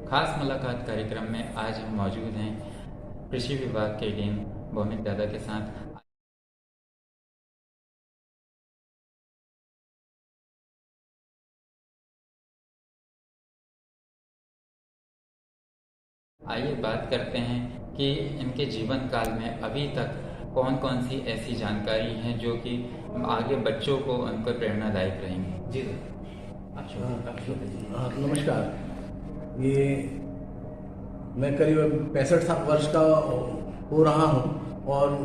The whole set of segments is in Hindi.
खास मुलाकात कार्यक्रम में आज हम मौजूद हैं कृषि विभाग के डीन भौमिक दादा के साथ। आइए बात करते हैं कि इनके जीवन काल में अभी तक कौन कौन सी ऐसी जानकारी हैं जो कि आगे बच्चों को उनको प्रेरणादायक रहेंगी। जी नमस्कार। ये मैं करीब 65 वर्ष का हो रहा हूँ और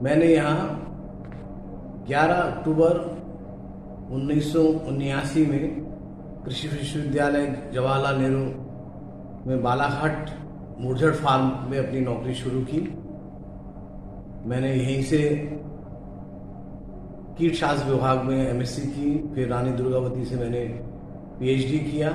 मैंने यहाँ 11 अक्टूबर 1979 में कृषि विश्वविद्यालय जवाहरलाल नेहरू में बालाघाट मुरझड़ फार्म में अपनी नौकरी शुरू की। मैंने यहीं से कीटशास्त्र विभाग में एमएससी की, फिर रानी दुर्गावती से मैंने पीएचडी किया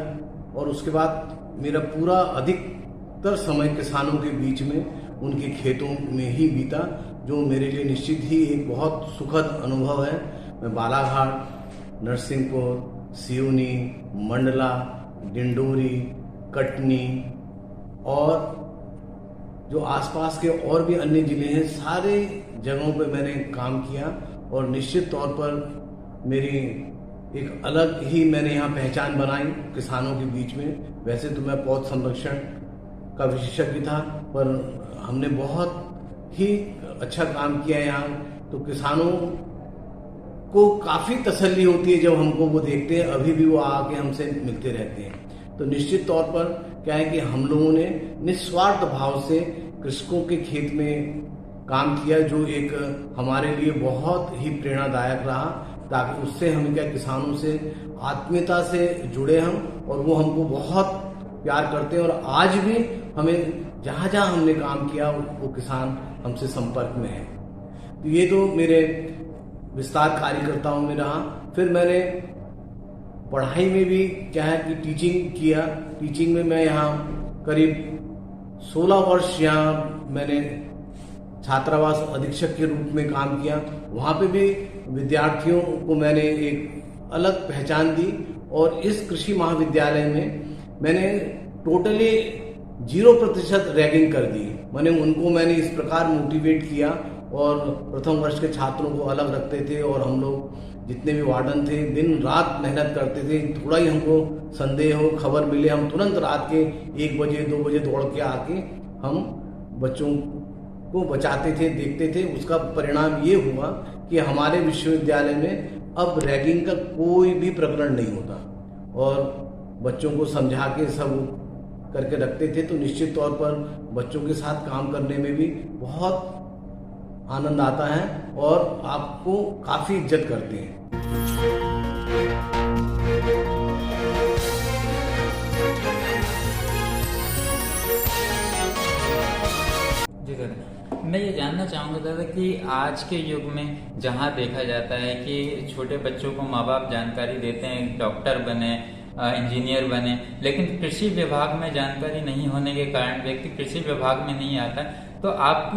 और उसके बाद मेरा पूरा अधिकतर समय किसानों के बीच में उनके खेतों में ही बीता, जो मेरे लिए निश्चित ही एक बहुत सुखद अनुभव है। मैं बालाघाट, नरसिंहपुर, सिवनी, मंडला, डिंडोरी, कटनी और जो आसपास के और भी अन्य जिले हैं, सारे जगहों पे मैंने काम किया और निश्चित तौर पर मेरी एक अलग ही मैंने यहाँ पहचान बनाई किसानों के बीच में। वैसे तो मैं पौध संरक्षण का विशेषज्ञ था, पर हमने बहुत ही अच्छा काम किया यहाँ। तो किसानों को काफ़ी तसल्ली होती है जब हमको वो देखते हैं, अभी भी वो आके हमसे मिलते रहते हैं। तो निश्चित तौर पर क्या है कि हम लोगों ने निस्वार्थ भाव से कृषकों के खेत में काम किया, जो एक हमारे लिए बहुत ही प्रेरणादायक रहा, ताकि उससे हम क्या किसानों से आत्मीयता से जुड़े हम और वो हमको बहुत प्यार करते हैं। और आज भी हमें जहाँ जहाँ हमने काम किया वो किसान हमसे संपर्क में है। तो ये तो मेरे विस्तार कार्यकर्ताओं में रहा। फिर मैंने पढ़ाई में भी क्या है कि टीचिंग किया। टीचिंग में मैं यहाँ करीब 16 वर्ष यहाँ मैंने छात्रावास अधीक्षक के रूप में काम किया। वहाँ पे भी विद्यार्थियों को मैंने एक अलग पहचान दी और इस कृषि महाविद्यालय में मैंने टोटली 0% रैगिंग कर दी। मैंने इस प्रकार मोटिवेट किया और प्रथम वर्ष के छात्रों को अलग रखते थे और हम लोग जितने भी वार्डन थे दिन रात मेहनत करते थे। थोड़ा ही हमको संदेह हो, खबर मिले, हम तुरंत रात के 1 बजे 2 बजे दौड़ के आके हम बच्चों को बचाते थे, देखते थे। उसका परिणाम ये हुआ कि हमारे विश्वविद्यालय में अब रैगिंग का कोई भी प्रकरण नहीं होता और बच्चों को समझा के सब करके रखते थे। तो निश्चित तौर पर बच्चों के साथ काम करने में भी बहुत आनंद आता है और आपको काफ़ी इज्जत करते हैं। जी सर, मैं ये जानना चाहूँगा दादा कि आज के युग में जहाँ देखा जाता है कि छोटे बच्चों को माँ बाप जानकारी देते हैं डॉक्टर बने, इंजीनियर बने, लेकिन कृषि विभाग में जानकारी नहीं होने के कारण व्यक्ति कृषि विभाग में नहीं आता। तो आप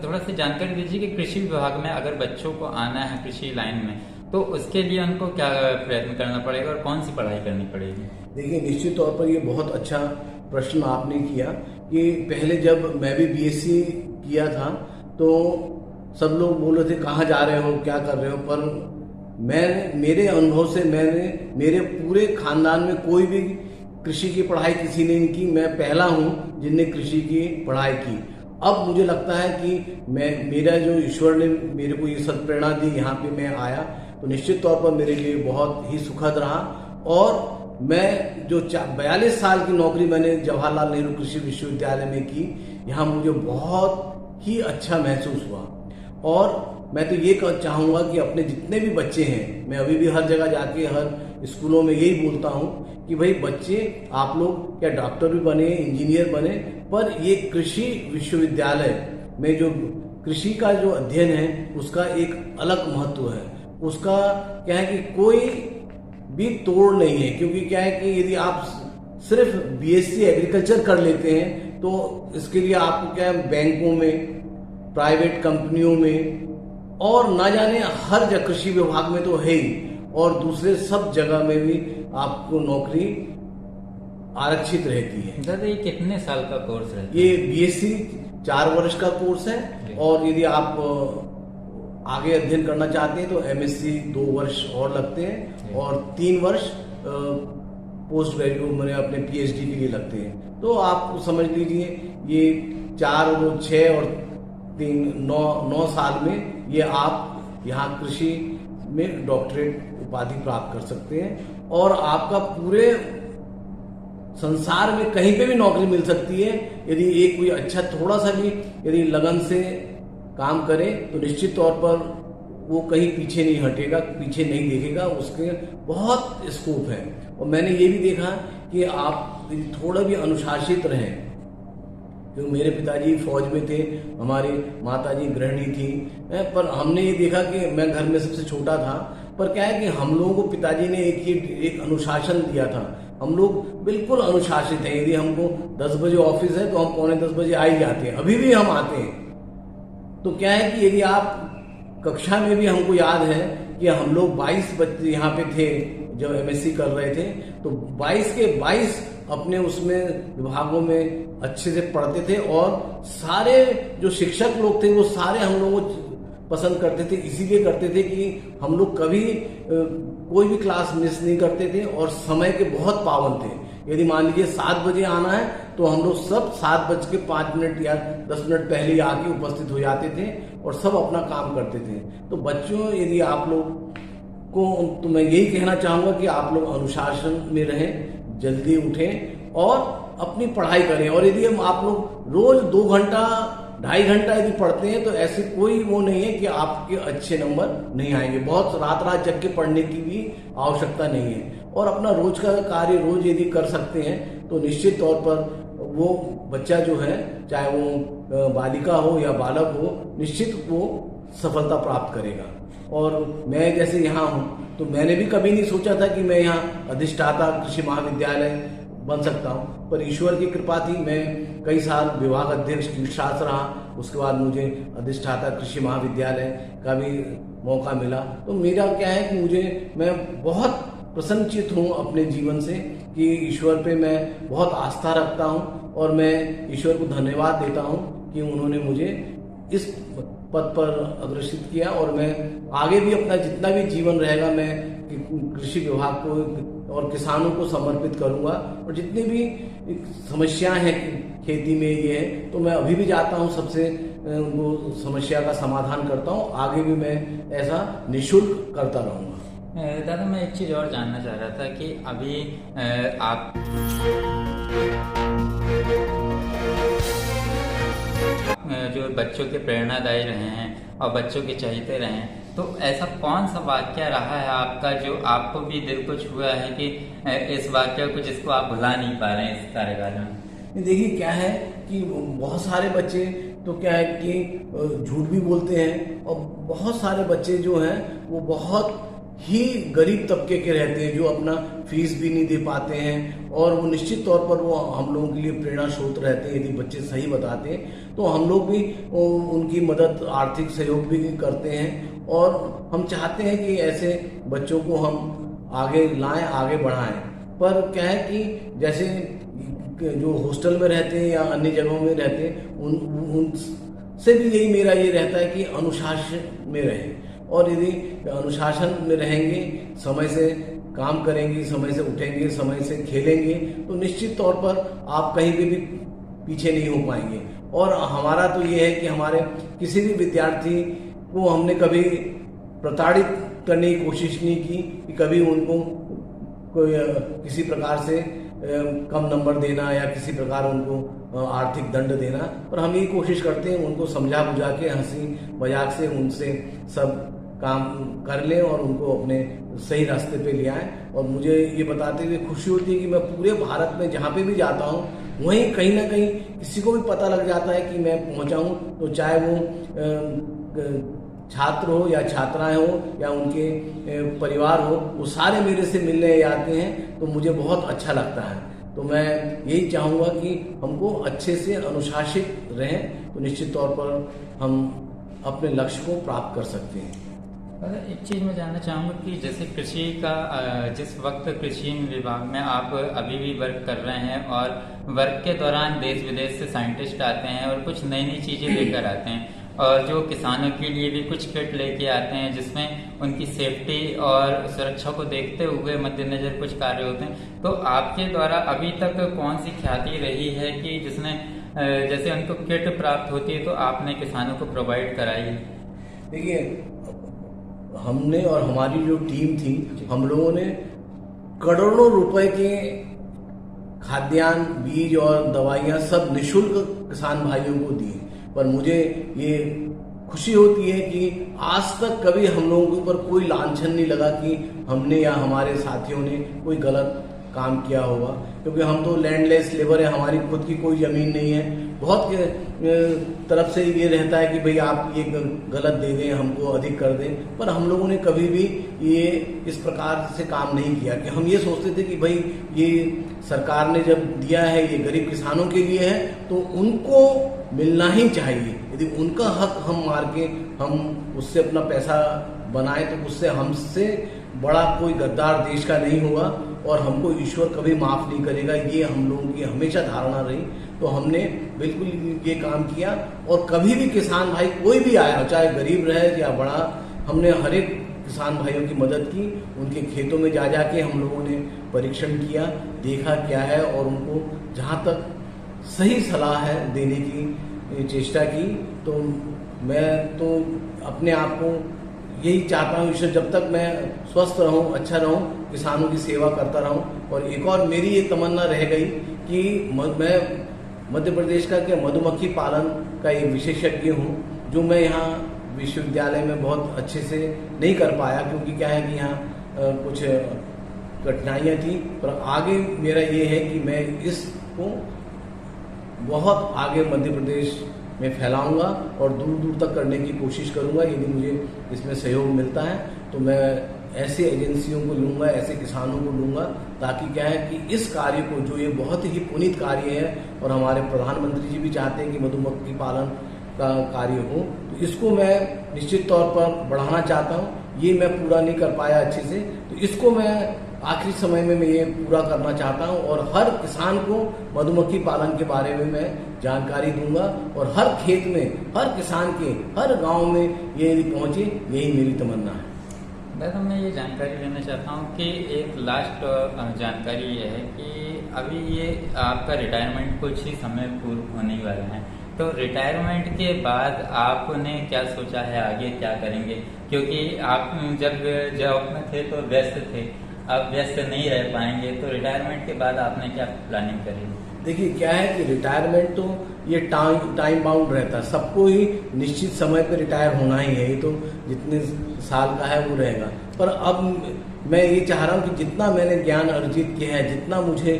थोड़ा सा जानकारी दीजिए कि कृषि विभाग में अगर बच्चों को आना है कृषि लाइन में, तो उसके लिए उनको क्या प्रयत्न करना पड़ेगा और कौन सी पढ़ाई करनी पड़ेगी? देखिए, निश्चित तौर पर ये बहुत अच्छा प्रश्न आपने किया कि पहले जब मैं भी बीएससी किया था तो सब लोग बोल रहे थे कहाँ जा रहे हो, क्या कर रहे हो, पर मेरे अनुभव से मेरे पूरे खानदान में कोई भी कृषि की पढ़ाई किसी ने नहीं की। मैं पहला हूँ जिनने कृषि की पढ़ाई की। अब मुझे लगता है कि मेरा जो ईश्वर ने मेरे को ये सत्प्रेरणा दी, यहाँ पे मैं आया, तो निश्चित तौर पर मेरे लिए बहुत ही सुखद रहा। और मैं जो 42 साल की नौकरी मैंने जवाहरलाल नेहरू कृषि विश्वविद्यालय में की, यहाँ मुझे बहुत ही अच्छा महसूस हुआ। और मैं तो ये चाहूँगा कि अपने जितने भी बच्चे हैं, मैं अभी भी हर जगह जाके हर स्कूलों में यही बोलता हूँ कि भाई बच्चे, आप लोग क्या डॉक्टर भी बने, इंजीनियर बने, पर ये कृषि विश्वविद्यालय में जो कृषि का जो अध्ययन है उसका एक अलग महत्व है। उसका क्या है कि कोई भी तोड़ नहीं है, क्योंकि क्या है कि यदि आप सिर्फ बीएससी एग्रीकल्चर कर लेते हैं तो इसके लिए आपको क्या है बैंकों में, प्राइवेट कंपनियों में और ना जाने हर जगह, कृषि विभाग में तो है ही, और दूसरे सब जगह में भी आपको नौकरी आरक्षित रहती है। दादा ये कितने साल का कोर्स रहता है? ये बीएससी 4 वर्ष का कोर्स है, और यदि आप आगे अध्ययन करना चाहते हैं तो एमएससी 2 वर्ष और लगते हैं, और 3 वर्ष पोस्ट ग्रेजुएट मैंने अपने पीएचडी के लिए लगते हैं। तो आप समझ लीजिए ये 4 और 6 और 3 9 साल में ये आप यहाँ कृषि में डॉक्टरेट उपाधि प्राप्त कर सकते हैं, और आपका पूरे संसार में कहीं पे भी नौकरी मिल सकती है। यदि एक कोई अच्छा थोड़ा सा भी यदि लगन से काम करे तो निश्चित तौर पर वो कहीं पीछे नहीं हटेगा, पीछे नहीं देखेगा, उसके बहुत स्कोप है। और मैंने ये भी देखा कि आप थोड़ा भी अनुशासित रहें, क्योंकि मेरे पिताजी फौज में थे, हमारी माताजी गृहिणी थी, पर हमने ये देखा कि मैं घर में सबसे छोटा था, पर क्या है कि हम लोगों को पिताजी ने एक अनुशासन दिया था। हम लोग बिल्कुल अनुशासित हैं। यदि हमको 10 बजे ऑफिस है तो हम 9:45 बजे आ ही जाते हैं, अभी भी हम आते हैं। तो क्या है कि यदि आप कक्षा में भी, हमको याद है कि हम लोग 22 बच्चे यहाँ पे थे जब एमएससी कर रहे थे, तो 22 के 22 अपने उसमें विभागों में अच्छे से पढ़ते थे, और सारे जो शिक्षक लोग थे वो सारे हम लोगों को पसंद करते थे। इसीलिए करते थे कि हम लोग कभी कोई भी क्लास मिस नहीं करते थे, और समय के बहुत पाबंद थे। यदि मान लीजिए 7 बजे आना है तो हम लोग सब 7:05 या 10 मिनट पहले ही आके उपस्थित हो जाते थे, और सब अपना काम करते थे। तो बच्चों, यदि आप लोग को, तो मैं यही कहना चाहूंगा कि आप लोग अनुशासन में रहें, जल्दी उठें और अपनी पढ़ाई करें। और यदि आप लोग रोज 2 घंटा 2.5 घंटा यदि पढ़ते हैं तो ऐसे कोई वो नहीं है कि आपके अच्छे नंबर नहीं आएंगे। बहुत रात जग के पढ़ने की भी आवश्यकता नहीं है, और अपना रोज का कार्य रोज यदि कर सकते हैं तो निश्चित तौर पर वो बच्चा जो है, चाहे वो बालिका हो या बालक हो, निश्चित वो सफलता प्राप्त करेगा। और मैं जैसे यहाँ हूँ तो मैंने भी कभी नहीं सोचा था कि मैं यहाँ अधिष्ठाता कृषि महाविद्यालय बन सकता हूँ, पर ईश्वर की कृपा थी। मैं कई साल विभाग अध्यक्ष कीटशास्त्र रहा, उसके बाद मुझे अधिष्ठाता कृषि महाविद्यालय का भी मौका मिला। तो मेरा क्या है कि मैं बहुत प्रसन्नचित हूँ अपने जीवन से कि ईश्वर पे मैं बहुत आस्था रखता हूँ, और मैं ईश्वर को धन्यवाद देता हूँ कि उन्होंने मुझे इस पद पर अग्रसित किया। और मैं आगे भी अपना जितना भी जीवन रहेगा मैं कृषि विभाग को और किसानों को समर्पित करूंगा, और जितनी भी समस्याएं हैं खेती में ये है तो मैं अभी भी जाता हूं, सबसे वो समस्या का समाधान करता हूं। आगे भी मैं ऐसा निःशुल्क करता रहूंगा। दादा मैं एक चीज और जानना चाह रहा था कि अभी आप जो बच्चों के प्रेरणादायी रहे हैं और बच्चों के चहेते रहे हैं, तो ऐसा कौन सा वाक्य रहा है आपका जो आपको भी दिल को छुआ है कि इस वाक्य को जिसको आप भुला नहीं पा रहे हैं इस कार्यकाल में? देखिए क्या है कि बहुत सारे बच्चे तो क्या है कि झूठ भी बोलते हैं, और बहुत सारे बच्चे जो हैं वो बहुत ही गरीब तबके के रहते हैं, जो अपना फीस भी नहीं दे पाते हैं, और वो निश्चित तौर पर वो हम लोगों के लिए प्रेरणा स्रोत रहते हैं। यदि बच्चे सही बताते हैं तो हम लोग भी उनकी मदद, आर्थिक सहयोग भी करते हैं, और हम चाहते हैं कि ऐसे बच्चों को हम आगे लाएं, आगे बढ़ाएं। पर क्या है कि जैसे जो हॉस्टल में रहते हैं या अन्य जगहों में रहते हैं, उनसे भी यही मेरा ये रहता है कि अनुशासन में रहें, और यदि अनुशासन में रहेंगे, समय से काम करेंगे, समय से उठेंगे, समय से खेलेंगे, तो निश्चित तौर पर आप कहीं पे भी पीछे नहीं हो पाएंगे। और हमारा तो ये है कि हमारे किसी भी विद्यार्थी को हमने कभी प्रताड़ित करने की कोशिश नहीं की कि कभी उनको कोई किसी प्रकार से कम नंबर देना या किसी प्रकार उनको आर्थिक दंड देना, पर हम ये कोशिश करते हैं उनको समझा बुझा के, हंसी मजाक से उनसे सब काम कर लें और उनको अपने सही रास्ते पे ले आएं। और मुझे ये बताते हुए खुशी होती है कि मैं पूरे भारत में जहाँ पे भी जाता हूँ वहीं कहीं ना कहीं किसी को भी पता लग जाता है कि मैं पहुँचा हूँ, तो चाहे वो छात्र हो या छात्राएं हो या उनके परिवार हो, वो सारे मेरे से मिलने आते हैं, तो मुझे बहुत अच्छा लगता है। तो मैं यही चाहूँगा कि हमको अच्छे से अनुशासित रहें, तो निश्चित तौर पर हम अपने लक्ष्य को प्राप्त कर सकते हैं। एक चीज़ मैं जानना चाहूँगा कि जैसे कृषि का जिस वक्त कृषि विभाग में आप अभी भी वर्क कर रहे हैं और वर्क के दौरान देश विदेश से साइंटिस्ट आते हैं और कुछ नई नई चीज़ें लेकर आते हैं और जो किसानों के लिए भी कुछ किट लेके आते हैं जिसमें उनकी सेफ्टी और सुरक्षा को देखते हुए मद्देनजर कुछ कार्य होते हैं, तो आपके द्वारा अभी तक कौन सी ख्याति रही है कि जिसने जैसे उनको किट प्राप्त होती है तो आपने किसानों को प्रोवाइड कराई है? देखिए, हमने और हमारी जो टीम थी, हम लोगों ने करोड़ों रुपए के खाद्यान्न, बीज और दवाइयां सब निशुल्क किसान भाइयों को दी। पर मुझे ये खुशी होती है कि आज तक कभी हम लोगों के ऊपर कोई लांछन नहीं लगा कि हमने या हमारे साथियों ने कोई गलत काम किया होगा, क्योंकि हम तो लैंडलेस लेबर है, हमारी खुद की कोई जमीन नहीं है। बहुत तरफ से ये रहता है कि भाई आप ये गलत दे दें, हमको अधिक कर दें, पर हम लोगों ने कभी भी ये इस प्रकार से काम नहीं किया कि हम ये सोचते थे कि भाई ये सरकार ने जब दिया है ये गरीब किसानों के लिए है तो उनको मिलना ही चाहिए। यदि उनका हक हम मार के हम उससे अपना पैसा बनाए तो उससे हमसे बड़ा कोई गद्दार देश का नहीं होगा और हमको ईश्वर कभी माफ नहीं करेगा। ये हम लोगों की हमेशा धारणा रही, तो हमने बिल्कुल ये काम किया। और कभी भी किसान भाई कोई भी आया, चाहे गरीब रहे या बड़ा, हमने हर एक किसान भाइयों की मदद की। उनके खेतों में जा जाके हम लोगों ने परीक्षण किया, देखा क्या है और उनको जहाँ तक सही सलाह है देने की चेष्टा की। तो मैं तो अपने आप को यही चाहता हूँ, ईश्वर जब तक मैं स्वस्थ रहूँ, अच्छा रहूँ, किसानों की सेवा करता रहूँ। और एक और मेरी ये तमन्ना रह गई कि मैं मध्य प्रदेश का क्या मधुमक्खी पालन का एक विशेषज्ञ हूँ, जो मैं यहाँ विश्वविद्यालय में बहुत अच्छे से नहीं कर पाया, क्योंकि क्या है कि यहाँ कुछ कठिनाइयाँ थी। पर आगे मेरा ये है कि मैं इसको बहुत आगे मध्य प्रदेश में फैलाऊंगा और दूर दूर तक करने की कोशिश करूंगा। यदि मुझे इसमें सहयोग मिलता है तो मैं ऐसे एजेंसियों को लूंगा, ऐसे किसानों को लूंगा, ताकि क्या है कि इस कार्य को, जो ये बहुत ही पुनीत कार्य है और हमारे प्रधानमंत्री जी भी चाहते हैं कि मधुमक्खी पालन का कार्य हो, तो इसको मैं निश्चित तौर पर बढ़ाना चाहता हूँ। ये मैं पूरा नहीं कर पाया अच्छे से, तो इसको मैं आखिरी समय में मैं ये पूरा करना चाहता हूँ और हर किसान को मधुमक्खी पालन के बारे में मैं जानकारी दूंगा और हर खेत में, हर किसान के, हर गांव में ये पहुंचे, यही मेरी तमन्ना है। दादा, मैं ये जानकारी लेना चाहता हूँ कि एक लास्ट जानकारी ये है कि अभी ये आपका रिटायरमेंट कुछ ही समय पूर्व होने वाला है, तो रिटायरमेंट के बाद आपने क्या सोचा है, आगे क्या करेंगे? क्योंकि आप जब जॉब में थे तो व्यस्त थे, अब व्यस्त नहीं रह पाएंगे, तो रिटायरमेंट के बाद आपने क्या प्लानिंग करी? देखिए, क्या है कि रिटायरमेंट तो ये टाइम बाउंड रहता है, सबको ही निश्चित समय पे रिटायर होना ही है, ये तो जितने साल का है वो रहेगा। पर अब मैं ये चाह रहा हूँ कि जितना मैंने ज्ञान अर्जित किया है, जितना मुझे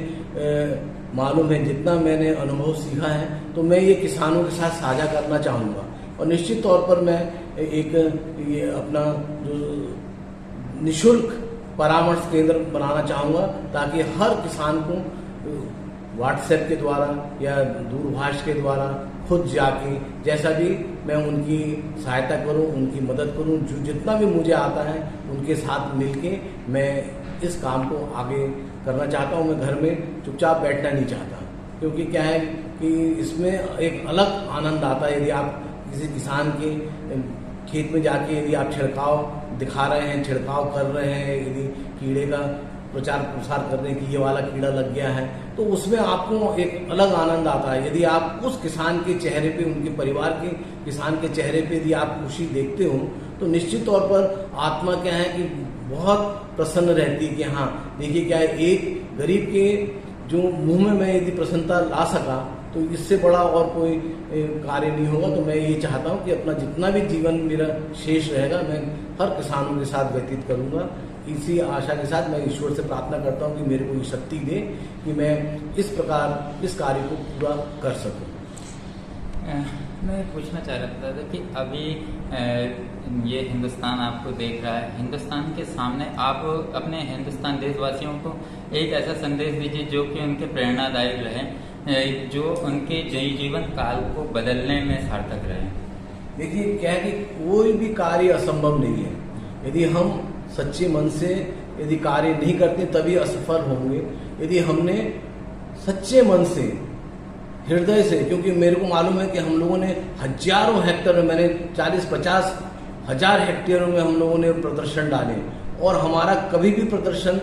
मालूम है, जितना मैंने अनुभव सीखा है, तो मैं ये किसानों के साथ साझा करना चाहूँगा। और निश्चित तौर पर मैं एक ये अपना जो निःशुल्क परामर्श केंद्र बनाना चाहूँगा, ताकि हर किसान को व्हाट्सएप के द्वारा या दूरभाष के द्वारा खुद जाके जैसा भी मैं उनकी सहायता करूं, उनकी मदद करूं, जो जितना भी मुझे आता है उनके साथ मिलके मैं इस काम को आगे करना चाहता हूं। मैं घर में चुपचाप बैठना नहीं चाहता, क्योंकि क्या है कि इसमें एक अलग आनंद आता है। यदि आप किसी किसान के खेत में जाके यदि आप छिड़काव दिखा रहे हैं, छिड़काव कर रहे हैं, यदि कीड़े का प्रचार प्रसार कर रहे हैं कि ये वाला कीड़ा लग गया है, तो उसमें आपको एक अलग आनंद आता है। यदि आप उस किसान के चेहरे पे, उनके परिवार के किसान के चेहरे पे यदि आप खुशी देखते हो, तो निश्चित तौर पर आत्मा क्या है कि बहुत प्रसन्न रहती है कि हाँ देखिए क्या है, एक गरीब के जो मुंह में मैं यदि प्रसन्नता ला सका तो इससे बड़ा और कोई कार्य नहीं होगा। तो मैं ये चाहता हूँ कि अपना जितना भी जीवन मेरा शेष रहेगा मैं हर किसानों के साथ व्यतीत करूँगा। इसी आशा के साथ मैं ईश्वर से प्रार्थना करता हूँ कि मेरे को ये शक्ति दे कि मैं इस प्रकार इस कार्य को पूरा कर सकूँ। मैं पूछना चाह रहा था कि अभी ये हिंदुस्तान आपको देख रहा है, हिंदुस्तान के सामने आप अपने हिंदुस्तान देशवासियों को एक ऐसा संदेश दीजिए जो कि उनके प्रेरणादायक रहे, जो उनके जीवन काल को बदलने में सार्थक रहे। देखिए क्या है कि कोई भी कार्य असंभव नहीं है। यदि हम सच्चे मन से यदि कार्य नहीं करते तभी असफल होंगे। यदि हमने सच्चे मन से, हृदय से, क्योंकि मेरे को मालूम है कि हम लोगों ने हजारों हेक्टेयर में, मैंने 40-50 हजार हेक्टेयरों में हम लोगों ने प्रदर्शन डाले और हमारा कभी भी प्रदर्शन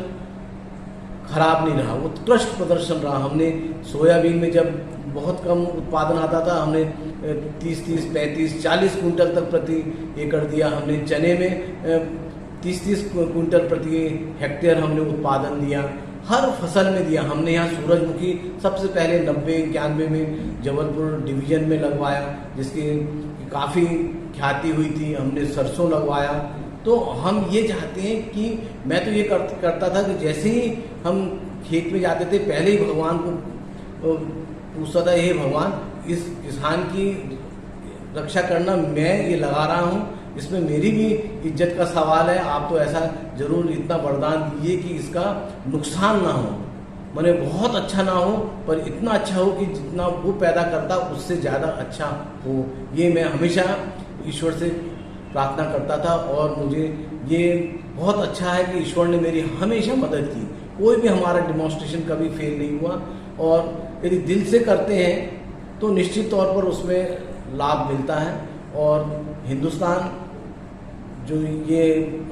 खराब नहीं रहा, उत्कृष्ट प्रदर्शन रहा। हमने सोयाबीन में जब बहुत कम उत्पादन आता था, हमने 30-30, 35, 40 कुंटल तक प्रति एकड़ दिया। हमने चने में 30-30 कुंटल प्रति हेक्टेयर हमने उत्पादन दिया, हर फसल में दिया। हमने यहाँ सूरजमुखी सबसे पहले 90-91 में जबलपुर डिवीजन में लगवाया, जिसकी काफ़ी ख्याति हुई थी। हमने सरसों लगवाया। तो हम ये चाहते हैं कि मैं तो ये करता था कि जैसे ही हम खेत में जाते थे पहले ही भगवान को पूछता था, हे भगवान, इस किसान की रक्षा करना, मैं ये लगा रहा हूँ, इसमें मेरी भी इज्जत का सवाल है। आप तो ऐसा जरूर इतना वरदान दीजिए कि इसका नुकसान ना हो, माने बहुत अच्छा ना हो पर इतना अच्छा हो कि जितना वो पैदा करता उससे ज़्यादा अच्छा हो। ये मैं हमेशा ईश्वर से प्रार्थना करता था और मुझे ये बहुत अच्छा है कि ईश्वर ने मेरी हमेशा मदद की। कोई भी हमारा डिमॉन्स्ट्रेशन कभी फेल नहीं हुआ और यदि दिल से करते हैं तो निश्चित तौर पर उसमें लाभ मिलता है। और हिंदुस्तान जो ये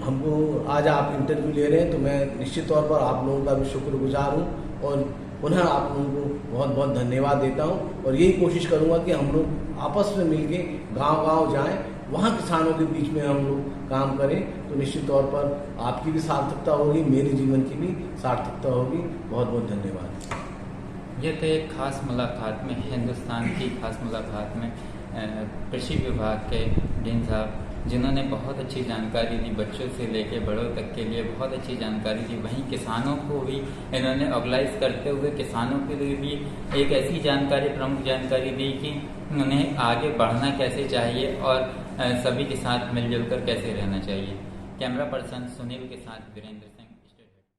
हमको आज आप इंटरव्यू ले रहे हैं तो मैं निश्चित तौर पर आप लोगों का भी शुक्रगुजार हूँ और पुनः आप लोगों को बहुत बहुत धन्यवाद देता हूँ। और यही कोशिश करूँगा कि हम लोग आपस में मिलके गांव-गांव जाएं, वहाँ किसानों के बीच में हम लोग काम करें तो निश्चित तौर पर आपकी भी सार्थकता होगी, मेरे जीवन की भी सार्थकता होगी। बहुत बहुत धन्यवाद। ये तो एक खास मुलाकात में, हिंदुस्तान की खास मुलाकात में कृषि विभाग के डीन साहब, जिन्होंने बहुत अच्छी जानकारी दी, बच्चों से लेके बड़ों तक के लिए बहुत अच्छी जानकारी दी। वहीं किसानों को भी इन्होंने ऑर्गेनाइज करते हुए किसानों के लिए भी एक ऐसी जानकारी, प्रमुख जानकारी दी कि उन्हें आगे बढ़ना कैसे चाहिए और सभी के साथ मिलजुल कर कैसे रहना चाहिए। कैमरा पर्सन सुनील के साथ वीरेंद्र।